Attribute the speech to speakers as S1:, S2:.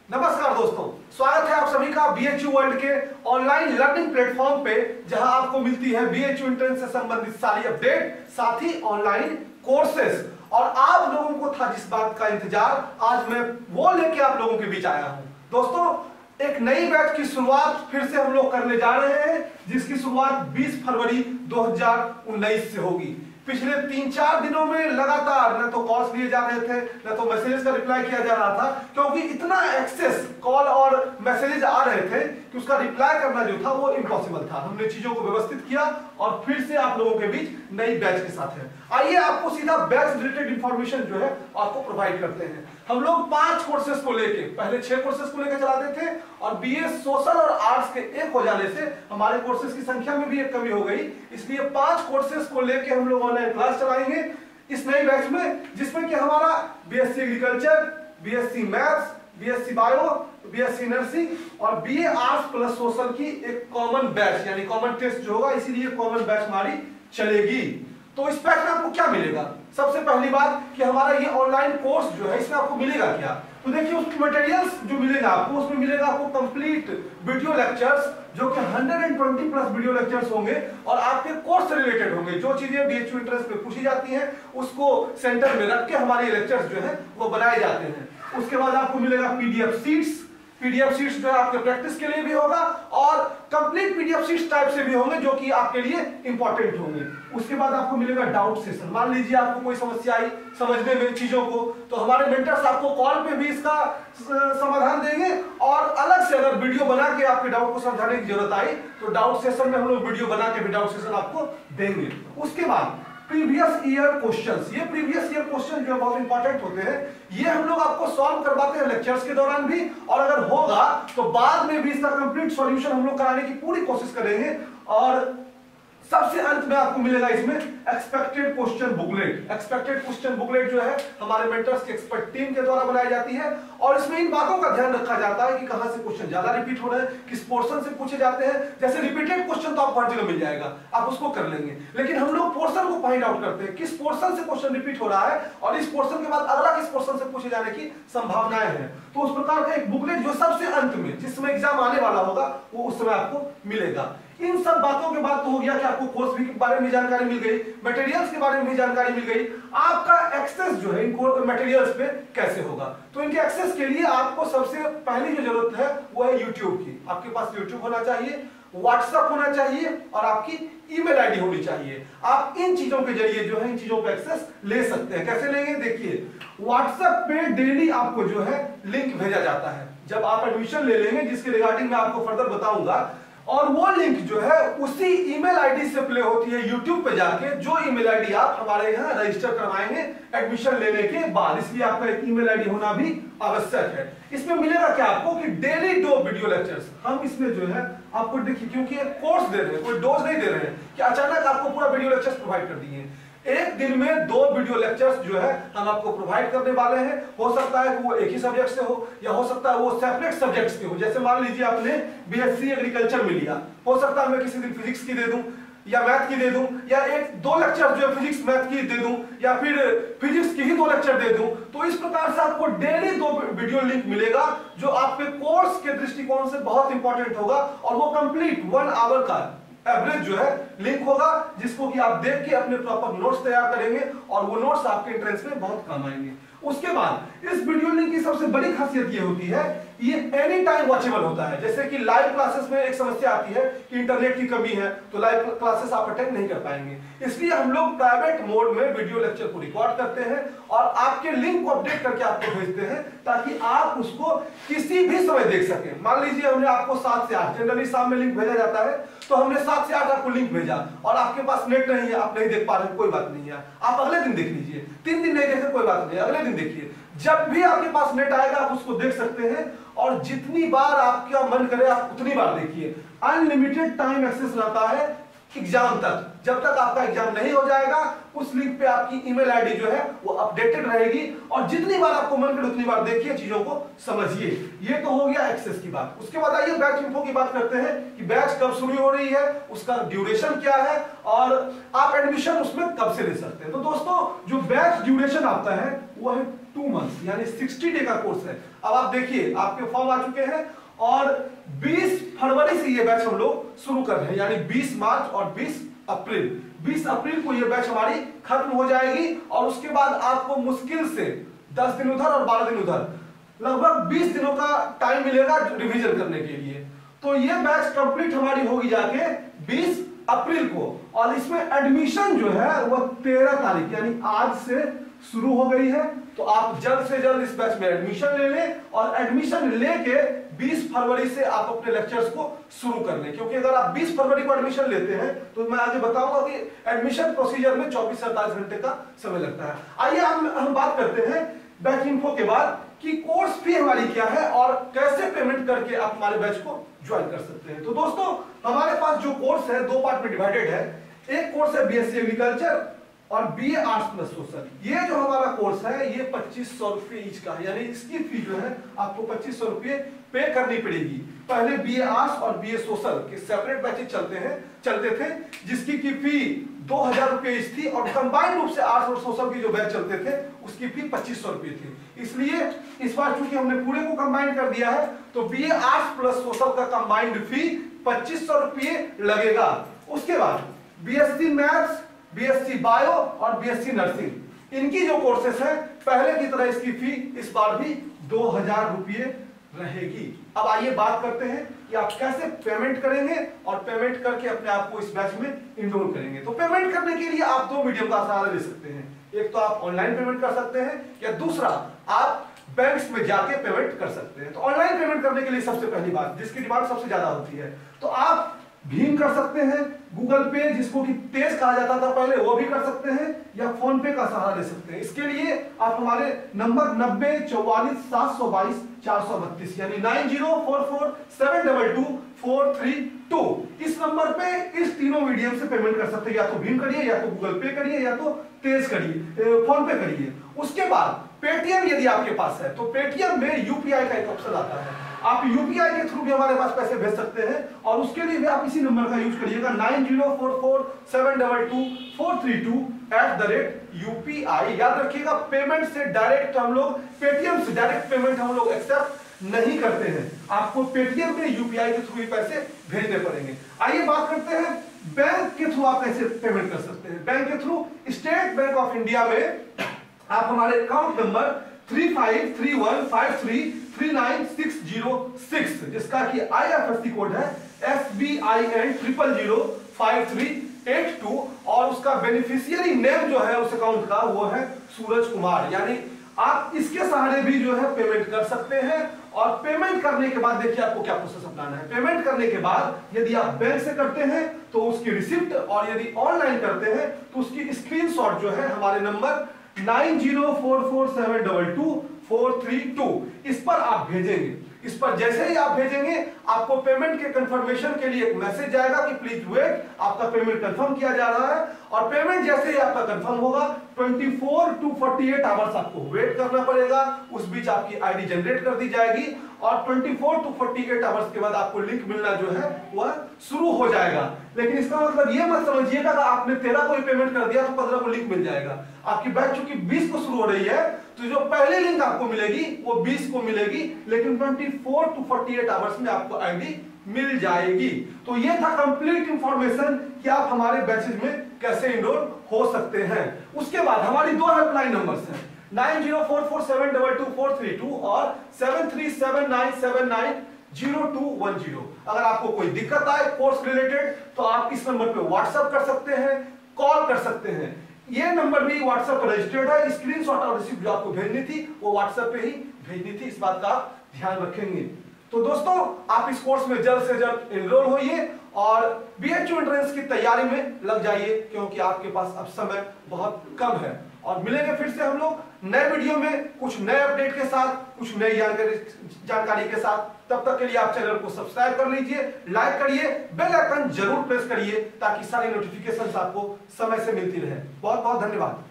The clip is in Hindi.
S1: नमस्कार दोस्तों, स्वागत है आप सभी का बीएचयू वर्ल्ड के ऑनलाइन लर्निंग प्लेटफॉर्म पे, जहां आपको मिलती है बीएचयू एंट्रेंस से संबंधित सारी अपडेट, साथ ही ऑनलाइन कोर्सेस। और आप लोगों को था जिस बात का इंतजार, आज मैं वो लेके आप लोगों के बीच आया हूं। दोस्तों, एक नई बैच की शुरुआत फिर से हम लोग करने जा रहे हैं, जिसकी शुरुआत 20 फरवरी 2019 से होगी। पिछले 3-4 दिनों में लगातार न तो कॉल्स लिए जा रहे थे, न तो मैसेज का रिप्लाई किया जा रहा था, क्योंकि इतना एक्सेस कॉल और मैसेजेस आ रहे थे कि उसका रिप्लाई करना जो था वो इम्पॉसिबल था। हमने चीजों को व्यवस्थित किया और फिर से आप लोगों के बीच नई बैच के साथ है। आइए आपको सीधा बैच रिलेटेड इंफॉर्मेशन जो है आपको प्रोवाइड करते हैं। हम लोग 5 कोर्सेज को लेके, पहले 6 कोर्सेज को लेकर चलाते थे और बीए सोशल और आर्ट्स के एक हो जाने से हमारे कोर्सेज की संख्या में भी एक कमी हो गई, इसलिए 5 कोर्सेज को लेके हम लोग ऑनलाइन क्लास चलाएंगे इस नई बैच में, जिसमें कि हमारा BSc agriculture, BSc maths, BSc bio, BSc nursing और बीए आर्ट्स प्लस सोशल की एक कॉमन बैच यानी कॉमन टेस्ट जो होगा, इसीलिए कॉमन बैच हमारी चलेगी। तो इस बैच में आपको क्या मिलेगा? सबसे पहली बात कि हमारा ये ऑनलाइन कोर्स जो है इसमें आपको मिलेगा क्या? तो देखिए, उसकी मटेरियल्स जो मिलेगा आपको, उसमें मिलेगा आपको कंप्लीट वीडियो लेक्चर्स, जो कि 120 प्लस वीडियो लेक्चर्स होंगे और आपके कोर्स से रिलेटेड होंगे। जो चीजें बीएचयू एंट्रेंस पे पूछी जाती हैं उसको सेंटर में रख के हमारे लेक्चर्स जो है वो बनाए जाते हैं। उसके बाद आपको मिलेगा पीडीएफ शीट्स जो है आपके प्रैक्टिस के लिए भी होगा और कंप्लीट पीडीएफ शीट्स टाइप से भी होंगे, जो कि आपके लिए इंपॉर्टेंट होंगे। उसके बाद आपको मिलेगा डाउट सेशन। मान लीजिए आपको कोई समस्या आई समझने में चीजों को, तो हमारे मेंटर्स आपको कॉल पे भी इसका समाधान देंगे और अलग से अगर वीडियो बना के आपके डाउट को समझाने की जरूरत आई तो डाउट सेशन में हम लोग वीडियो बना के भी डाउट सेशन आपको देंगे। उसके बाद प्रीवियस ईयर क्वेश्चंस, ये प्रीवियस ईयर क्वेश्चन जो बहुत इंपॉर्टेंट होते हैं, ये हम लोग आपको सॉल्व करवाते हैं लेक्चर्स के दौरान भी, और अगर होगा तो बाद में भी इसका कंप्लीट सॉल्यूशन हम लोग कराने की पूरी कोशिश करेंगे। और सबसे अंत में आपको मिलेगा इसमें expected question booklet. Expected question booklet जो है हमारे मेंटर्स की एक्सपर्ट टीम के द्वारा बनाई जाती है और इसमें इन बातों का ध्यान रखा जाता है कि कहां से क्वेश्चन ज्यादा रिपीट हो रहे हैं, किस पोर्शन से पूछे जाते हैं। जैसे रिपीटेड क्वेश्चन तो आपको हर जगह मिल जाएगा, आप उसको कर लेंगे, लेकिन हम लोग पोर्शन को फाइंड आउट करते हैं, किस पोर्शन से क्वेश्चन रिपीट हो रहा है और इस पोर्शन के बाद अगला किस पोर्शन से पूछे जाने की संभावनाएं हैं। तो उस प्रकार का एक बुकलेट जो सबसे अंत में, जिसमें एग्जाम आने वाला होगा, वो उस समय आपको मिलेगा। इन सब बातों के बाद तो हो गया कि आपको कोर्स के बारे में जानकारी मिल गई, मटेरियल्स के बारे में भी जानकारी मिल गई, आपका एक्सेस जो है इन मटेरियल्स पे कैसे होगा। तो इनके एक्सेस के लिए आपको सबसे पहली जो जरूरत है वो है यूट्यूब की। आपके पास यूट्यूब होना चाहिए, व्हाट्सएप होना चाहिए और आपकी ईमेल आईडी होनी चाहिए। आप इन चीजों के जरिए जो है इन चीजों पे एक्सेस ले सकते हैं। कैसे लेंगे? देखिए, व्हाट्सएप पे डेली आपको जो है लिंक भेजा जाता है जब आप एडमिशन ले लेंगे, जिसके रिगार्डिंग मैं आपको फर्दर बताऊंगा। और वो लिंक जो है उसी ईमेल आईडी से प्ले होती है यूट्यूब पे जाके, जो ईमेल आईडी आप हमारे यहाँ रजिस्टर करवाएंगे एडमिशन लेने के बाद। इसलिए आपका एक ईमेल आईडी होना भी आवश्यक है। इसमें मिलेगा क्या आपको कि डेली 2 वीडियो लेक्चर्स हम इसमें जो है आपको, देखिए, क्योंकि एक कोर्स दे रहे हैं, कोई डोज नहीं दे रहे हैं कि अचानक आपको पूरा वीडियो लेक्चर्स प्रोवाइड कर दिए। एक दिन में 2 वीडियो लेक्चर्स जो है हम आपको प्रोवाइड करने वाले हैं। हो सकता है कि वो एक ही सब्जेक्ट से हो या हो सकता है वो सेपरेट सब्जेक्ट्स के हो। जैसे मान लीजिए आपने बीएससी एग्रीकल्चर में लिया, हो सकता है मैं किसी दिन फिजिक्स की दे दूं या मैथ की दे दूं, या 1-2 लेक्चर जो है फिजिक्स मैथ की दे दूं, या फिर फिजिक्स की ही 2 लेक्चर दे दूं। तो इस प्रकार से आपको डेली 2 वीडियो लिंक मिलेगा, जो आपके कोर्स के दृष्टिकोण से बहुत इंपॉर्टेंट होगा और वो कंप्लीट 1 आवर का एवरेज जो है लिंक होगा, जिसको कि आप देख के अपने प्रॉपर नोट्स तैयार करेंगे और वो नोट्स आपके एंट्रेंस में बहुत काम आएंगे। उसके बाद इस वीडियो लिंक की सबसे बड़ी खासियत ये होती है, ये एनी टाइम वॉचेबल होता है। जैसे कि लाइव क्लासेस में एक समस्या आती है कि इंटरनेट की कमी है, तो लाइव क्लासेस आप अटेंड नहीं कर पाएंगे, इसलिए हम लोग प्राइवेट मोड में वीडियो लेक्चर को रिकॉर्ड करते हैं और आपके लिंक को अपडेट करके आपको भेजते हैं, ताकि आप उसको किसी भी समय देख सकें। मान लीजिए हमने आपको 7 से 8 जनरली शाम में लिंक भेजा जाता है, तो हमने 7 से 8 आपको लिंक भेजा और आपके पास नेट नहीं है, आप नहीं देख पा रहे, कोई बात नहीं है, आप अगले दिन देख लीजिए। 3 दिन नहीं देखे कोई बात नहीं, अगले दिन देखिए। जब भी आपके पास नेट आएगा आप उसको देख सकते हैं और जितनी बार आपका मन करे आप उतनी बार देखिए। अनलिमिटेड टाइम एक्सेस रहता है एग्जाम तक। जब तक आपका एग्जाम नहीं हो जाएगा उस लिंक पे आपकी ईमेल आईडी जो है वो अपडेटेड रहेगी और जितनी बार आपको मन करे उतनी बार देखिए, चीजों को समझिए। ये तो हो गया एक्सेस की बात। उसके बाद आइए बैच इन्फो की बात करते हैं कि बैच कब शुरू हो रही है, उसका ड्यूरेशन क्या है और आप एडमिशन उसमें कब से ले सकते हैं। तो दोस्तों, जो बैच ड्यूरेशन आता है वो है 2 मंथ्स यानी 60 डे का कोर्स है। अब आप देखिए आपके फॉर्म आ चुके हैं और 20 फरवरी से ये बैच हम लोग शुरू कर रहे हैं, यानी 20 मार्च और 20 अप्रैल को ये बैच हमारी खत्म हो जाएगी और उसके बाद आपको मुश्किल से 10 दिन उधर और 12 दिन उधर, लगभग 20 दिनों का टाइम मिलेगा रिवीजन करने के लिए। तो ये बैच कंप्लीट हमारी होगी जाके 20 अप्रैल को और इसमें एडमिशन जो है वह 13 तारीख यानी आज से शुरू हो गई है। तो आप जल्द से जल्द इस बैच में एडमिशन ले लें और एडमिशन लेके 20 फरवरी से आप अपने लेक्चर्स को शुरू कर लें, क्योंकि अगर आप 20 फरवरी को एडमिशन लेते हैं तो मैं आगे बताऊंगा कि एडमिशन प्रोसीजर में 24 से 48 घंटे का समय लगता है। आइए हम बात करते हैं बैच इन्फो के बाद कि कोर्स फी हमारी क्या है और कैसे पेमेंट करके आप हमारे बैच को ज्वाइन कर सकते हैं। तो दोस्तों हमारे पास जो कोर्स है 2 पार्ट में डिवाइडेड है। एक कोर्स है बीएससी एग्रीकल्चर और बीए आर्ट्स प्लस सोशल। ये जो हमारा कोर्स है ये 2500 रुपये ईच का है, यानी इसकी फी जो है आपको 2500 रुपये पे करनी पड़ेगी। पहले बीए आर्ट्स और बीए सोशल के सेपरेट बैचेज चलते थे जिसकी की फी 2000 रुपये ईच थी और कंबाइंड रूप से आर्ट्स और सोशल की जो बैच चलते थे उसकी फी 2500 रुपये थी। इसलिए इस बार चूंकि हमने पूरे को कंबाइन कर दिया है तो बीए आर्ट्स प्लस सोशल का कंबाइंड फी 2500 रुपये लगेगा। उसके बाद बीएससी मैथ्स, बीएससी बायो और बीएससी नर्सिंग, इनकी जो कोर्सेस है पहले की तरह इसकी फी इस बार भी 2000 रुपये रहेगी। अब आइए बात करते हैं कि आप कैसे पेमेंट करेंगे और पेमेंट करके अपने आप को इस बैच में इनरोल करेंगे। तो पेमेंट करने के लिए आप 2 मीडियम का सहारा ले सकते हैं। एक तो आप ऑनलाइन पेमेंट कर सकते हैं या दूसरा आप बैंक्स में जाके पेमेंट कर सकते हैं। तो ऑनलाइन पेमेंट करने के लिए सबसे पहली बात जिसकी डिमांड सबसे ज्यादा होती है तो आप भीम कर सकते हैं, गूगल पे जिसको कि तेज कहा जाता था पहले वो भी कर सकते हैं या फोन पे का सहारा ले सकते हैं। इसके लिए आप हमारे नंबर 90 44 722 432 यानी 9044722432 इस नंबर पे इस तीनों मीडियम से पेमेंट कर सकते हैं। या तो भीम करिए या तो गूगल पे करिए या तो तेज करिए, फोन पे करिए। उसके बाद पेटीएम यदि आपके पास है तो पेटीएम में यूपीआई का एक ऑप्शन आता है, आप यूपीआई के थ्रू भी हमारे पास पैसे भेज सकते हैं और उसके लिए भी आप इसी नंबर का यूज करिएगा 9044722432 याद रखिएगा। पेमेंट से डायरेक्ट हम लोग पेटीएम से डायरेक्ट पेमेंट हम लोग एक्सेप्ट नहीं करते हैं, आपको पेटीएम में यूपीआई के थ्रू ही पैसे भेजने पड़ेंगे। आइए बात करते हैं बैंक के थ्रू आप कैसे पेमेंट कर सकते हैं। बैंक के through state bank of India में आप हमारे अकाउंट नंबर 3531533966 जिसका कि IFSC कोड है SBIN 0005382 और उसका बेनिफिशियरी नेम जो है उस अकाउंट का वो है सूरज कुमार, यानी आप इसके सहारे भी जो है पेमेंट कर सकते हैं। और पेमेंट करने के बाद देखिए आपको क्या प्रोसेस अपनाना है। पेमेंट करने के बाद यदि आप बैंक से करते हैं तो उसकी रिसिप्ट और यदि ऑनलाइन करते हैं तो उसकी स्क्रीनशॉट जो है हमारे नंबर 9044722432 इस पर आप भेजेंगे। इस पर जैसे ही आप भेजेंगे आपको पेमेंट के कंफर्मेशन के लिए एक मैसेज जाएगा कि प्लीज वेट, आपका पेमेंट कंफर्म किया जा रहा है। और पेमेंट जैसे ही आपका कंफर्म होगा 24 to 48 आवर्स आपको वेट करना पड़ेगा, उस बीच आपकी आईडी जनरेट कर दी जाएगी और 24 to 48 आवर्स के बाद आपको लिंक मिलना जो है वह शुरू हो जाएगा। लेकिन इसका मतलब ये मत समझिएगा कि आपने 13 को ही पेमेंट कर दिया तो 15 को लिंक मिल जाएगा। आपकी बैच चूंकि 20 को शुरू हो रही है तो जो पहले लिंक आपको मिलेगी वो 20 को मिलेगी, लेकिन 24 to 48 आवर्स में आपको आईडी मिल जाएगी। तो ये था कंप्लीट इंफॉर्मेशन कि आप हमारे बैचेज में कैसे इनरोल हो सकते हैं। उसके बाद हमारी 2 हेल्पलाइन नंबर्स हैं 9044722432 और 7379790210। अगर आपको कोई दिक्कत आए कोर्स रिलेटेड तो आप इस नंबर पे व्हाट्सएप कर सकते हैं, कॉल कर सकते हैं। ये नंबर भी व्हाट्सएप पर रजिस्टर्ड है, स्क्रीनशॉट और रिसीप्ट जो आपको भेजनी थी वो व्हाट्सएप पे ही भेजनी थी, इस बात का ध्यान रखेंगे। तो दोस्तों आप इस कोर्स में जल्द से जल्द एनरोल होइए और बीएचयू एंट्रेंस की तैयारी में लग जाइए, क्योंकि आपके पास अब समय बहुत कम है। और मिलेंगे फिर से हम लोग नए वीडियो में कुछ नए अपडेट के साथ, कुछ नई जानकारी के साथ। तब तक के लिए आप चैनल को सब्सक्राइब कर लीजिए, लाइक करिए, बेल आइकन जरूर प्रेस करिए ताकि सारी नोटिफिकेशंस आपको समय से मिलती रहे। बहुत बहुत धन्यवाद।